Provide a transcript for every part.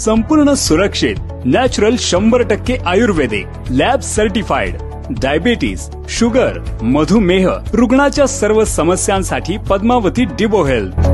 संपूर्ण सुरक्षित नॅचरल 100% आयुर्वेदिक lab certified diabetes, sugar, मधुमेह रुग्णाच्या सर्व समस्यांसाठी पद्मावती डिबो हेल्थ।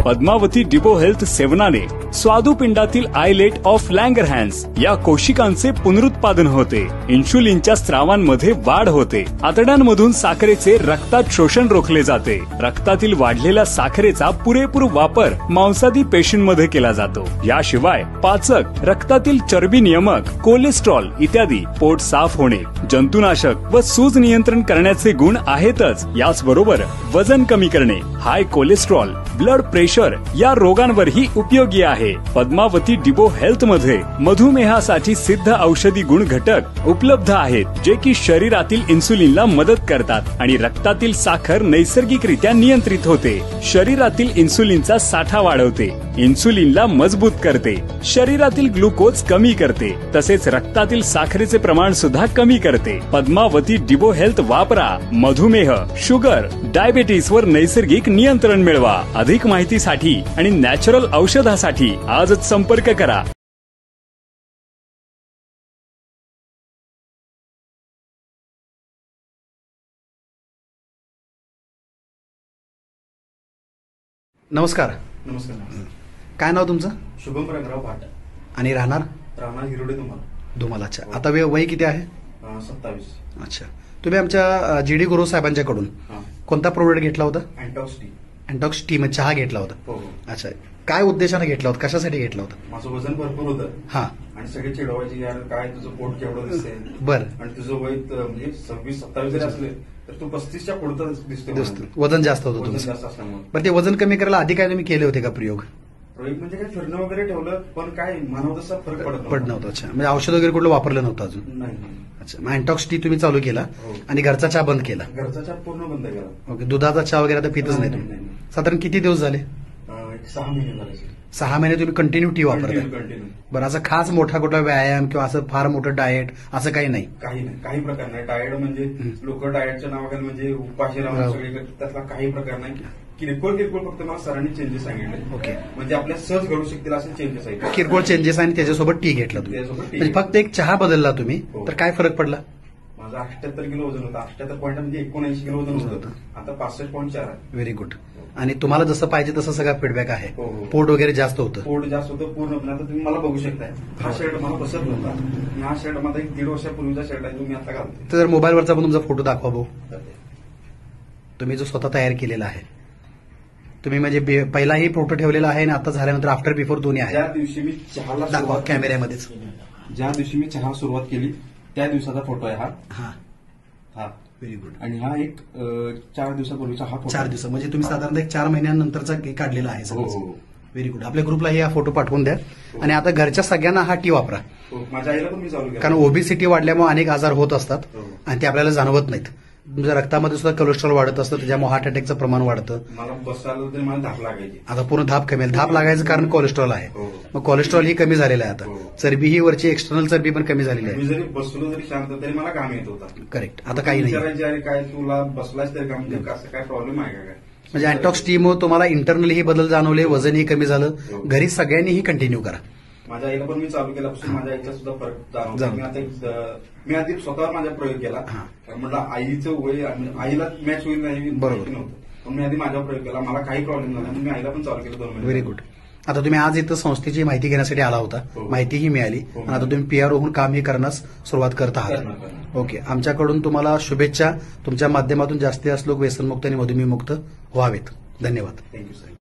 पद्मावती डिबो हेल्थ सेवनाने स्वादुपिंडातील आयलेट ऑफ लँगरहॅन्स या कोशिकांचे पुनरुत्पादन होते, इन्शुलिनच्या स्रावांमध्ये वाढ होते, आतड्यांमधून साखरेचे रक्तात शोषण रोखले जाते, रक्तातील वाढलेल्या साखरेचा पुरेपूर वापर मांसादी पेशींमध्ये केला जातो। याशिवाय पाचक, रक्तातील चरबी नियमक, कोलेस्ट्रॉल इत्यादी, पोट साफ होणे, जंतुनाशक व सूज नियंत्रण करण्याचे गुण आहेतच। याचबरोबर वजन कमी करणे, हाय कोलेस्ट्रॉल, ब्लड प्रेशर या रोगांवरही उपयोगी आहे। पद्मावती डिबो हेल्थ मध्ये मधुमेहासाठी सिद्ध औषधी गुण घटक उपलब्ध आहेत, जे की शरीरातील इन्सुलिनला मदत करतात आणि रक्तातील साखर नैसर्गिकरित्या नियंत्रित होते, शरीरातील इन्सुलिनचा साठा वाढवते, इन्सुलिनला मजबूत करते, शरीरातील ग्लुकोज कमी करते, तसेच रक्तातील साखरेचे प्रमाण सुद्धा कमी करते। पद्मावती डिबो हेल्थ वापरा, मधुमेह, शुगर, डायबिटीज वर नैसर्गिक नियंत्रण मिळवा। अधिक माहितीसाठी आणि नॅचरल औषधासाठी आजच संपर्क करा। नमस्कार। नमस्कार। काय नाव तुमचं? शुभम प्रगराव भाट। आणि राहणार हिरोडे धुमाला। अच्छा, आता वय किती आहे? 27। अच्छा, तुम्ही आमच्या जीडी गुरु साहेबांच्याकडून कोणता प्रोडक्ट घेतला होता? अँटॉक्स टी। अँटॉक्स टी म्हणजे चहा घेतला होता? हो। अच्छा, काय उद्देशाने घेतला होता, कशासाठी घेतला होता? माझं वजन भरपूर होतं। हा, आणि सगळे चिडवायचे, यार काय तुझं पोट केवढं दिसतंय, बर, आणि तुझं वय म्हणजे 26-27 जरी असले तर तू 35च्या पुढे दिसतो, वजन जास्त होतं वजन तुमचं। जास्त असल्यामुळे। बरं, ते वजन कमी करायला आधी काय तुम्ही केले होते का प्रयोग? म्हणजे काय फिरणं वगैरे ठेवलं, पण काय म्हणावं तसा फरक पडत नव्हता। अच्छा, म्हणजे औषध वगैरे कुठलं वापरलं नव्हतं अजून? नाही। अच्छा, मग अँटॉक्स टी तुम्ही चालू केला आणि घरचा चहा बंद केला? घरचा चहा पूर्ण बंद केला। ओके, दुधाचा चहा वगैरे आता पितच नाही तुम्ही? साधारण किती दिवस झाले? 6 महिने झाले। 6 महिने तुम्ही कंटिन्यू टी वापरताय? कंटिन्यू। बरं, असं खास मोठा कुठला व्यायाम किंवा असं फार मोठं डाएट असं काही नाही? काही नाही, काही प्रकार नाही। डाएट म्हणजे लोक डाएटच्या नावाखाली म्हणजे उपाशी राहून सगळीकडे, त्यातला काही प्रकार नाही। किरकोळ फक्त मला सरांनी चेंजेस सांगितले। ओके, म्हणजे आपल्या सहज घडू शकतील असे चेंजेस आहेत, किरकोळ चेंजेस, आणि त्याच्यासोबत टी घेतला तुम्ही? म्हणजे फक्त एक चहा बदलला तुम्ही, तर काय फरक पडला? माझं 78 किलो वजन होतं। 78 पॉईंट म्हणजे 79 किलो वजन होतं, आता 65.4 आहे। Very good. आणि तुम्हाला जसं पाहिजे तसं सगळा फीडबॅक आहे? पोट वगैरे जास्त होतं? पोट जास्त होतं पूर्ण। आता तुम्ही मला बघू शकताय, हा शर्ट मला बसत नव्हता, हा शर्ट माझा 1.5 वर्षापूर्वीचा शर्ट आहे, तुम्ही आता घालतो। तर मोबाईलवरचा पण तुमचा फोटो दाखवा भाऊ, तुम्ही जो स्वतः तयार केलेला आहे। तुम्ही म्हणजे पहिलाही फोटो ठेवलेला आहे आणि आता झाल्यानंतर आफ्टर बिफोर दोन्ही आहे? ज्या दिवशी मी चहाला दाखवा कॅमेऱ्यामध्येच, ज्या दिवशी मी चहा सुरुवात केली त्या दिवसाचा फोटो आहे हा। हा हा, व्हेरी गुड। आणि हा एक 4 दिवसापूर्वीचा हा फोटो। 4 दिवस म्हणजे तुम्ही साधारणतः 4 महिन्यानंतरचा काढलेला आहे? Very good. आपल्या ग्रुपलाही हा फोटो पाठवून द्या। आणि आता घरच्या सगळ्यांना हा टी वापरा, माझ्या आईला पण मी चालू केला, कारण ओबेसिटी वाढल्यामुळे अनेक आजार होत असतात आणि ते आपल्याला जाणवत नाहीत। तुमच्या रक्तामध्ये सुद्धा कोलेस्ट्रॉल वाढत असतं, त्याच्यामुळे हार्ट अटॅकचं प्रमाण वाढतं। मला बसायला तरी मला धाप लागायची, आता पूर्ण धाप कमी, धाप लागायचं कारण कोलेस्ट्रॉल आहे। मग कोलेस्ट्रॉल ही कमी झालेलं आहे आता, चरबी ही वरची एक्सटर्नल चरबी पण कमी झालेली आहे। मी जरी बसलो तरी शांत तरी मला काम येत होता। करेक्ट, आता काही नाही। अरे काय तुला बसलाच तरी काम, असं काय प्रॉब्लेम आहे का काय? म्हणजे अँटॉक्स टीमुळे तुम्हाला इंटरनली बदल जाणवले, वजनही कमी झालं, घरी सगळ्यांनीही कंटिन्यू करा। माझ्या आईला पण मी चालू केल्यापासून माझ्या आईचा सुद्धा फरक जाणवला। मी आधी स्वतः माझा प्रयोग केला, म्हटलं आईचं वय आईला मॅच होईल नाही बरोबर नव्हतं, पण मी आधी माझा प्रयोग केला, मला काही प्रॉब्लेम झाला, मी आईला पण चालू केलं 2 महिने। Very good. आता तुम्ही आज इथं संस्थेची माहिती घेण्यासाठी आला होता, माहितीही मिळाली, आणि आता तुम्ही पीआरओ होऊन कामही करण्यास सुरुवात करत आहात। ओके, आमच्याकडून तुम्हाला शुभेच्छा। तुमच्या माध्यमातून जास्तीत जास्त लोक व्यसनमुक्त आणि मधुमेहमुक्त व्हावेत। धन्यवाद। Thank you sir.